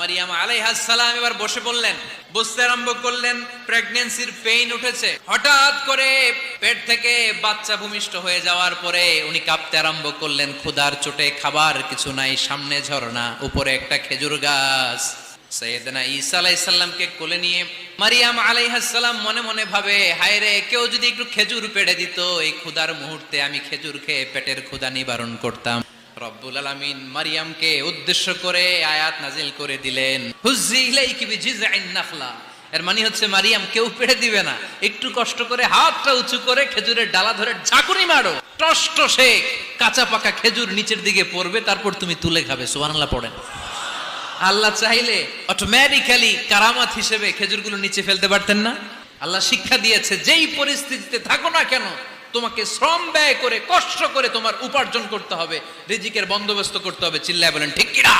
মারিয়াম আলাইহিস সালাম এবার বসে পড়লেন, বুঝতে আরম্ভ করলেন প্রেগন্যান্সির পেইন উঠেছে। হঠাৎ করে পেট থেকে বাচ্চা ভূমিষ্ঠ হয়ে যাওয়ার পরে উনি কাঁপতে আরম্ভ করলেন, ক্ষুধার চোটে খাবার কিছু নাই, সামনে ঝর্ণা, উপরে একটা খেজুর গাছ। সাইয়েদনা ঈসা আলাইহিস সালামকে কোলে নিয়ে মারিয়াম আলাইহিস সালাম মনে মনে ভাবে, হায় রে, কেউ যদি একটু খেজুর পেড়ে দিত, এই ক্ষুধার মুহূর্তে আমি খেজুর খেয়ে পেটের ক্ষুধা নিবারণ করতাম। রব্বুল আলামিন মারিয়ামকে উদ্দেশ্য করে আয়াত নাজিল করে দিলেন, হুজ্জি ইলাইকি বিজিযআইন নাখলা। এর মানে হচ্ছে মারিয়াম, কেউ পেড়ে দিবে না, একটু কষ্ট করে হাতটা উঁচু করে খেজুরের ডালা ধরে ঝাঁকুনি মারো, টসটসে কাঁচা পাকা খেজুর নিচের দিকে পড়বে, তারপর তুমি তুলে খাবে। সুবহানাল্লাহ পড়েন। আল্লাহ চাইলে অটোমেটিক্যালি কারামাত হিসেবে খেজুরগুলো নিচে ফেলতে পারতেন না? আল্লাহ শিক্ষা দিয়েছে, যেই পরিস্থিতিতে থাকো না কেন, তোমাকে শ্রম ব্যয় করে কষ্ট করে তোমার উপার্জন করতে হবে, রিজিকের বন্দোবস্ত করতে হবে। চিল্লায় বলেন ঠিক কিনা?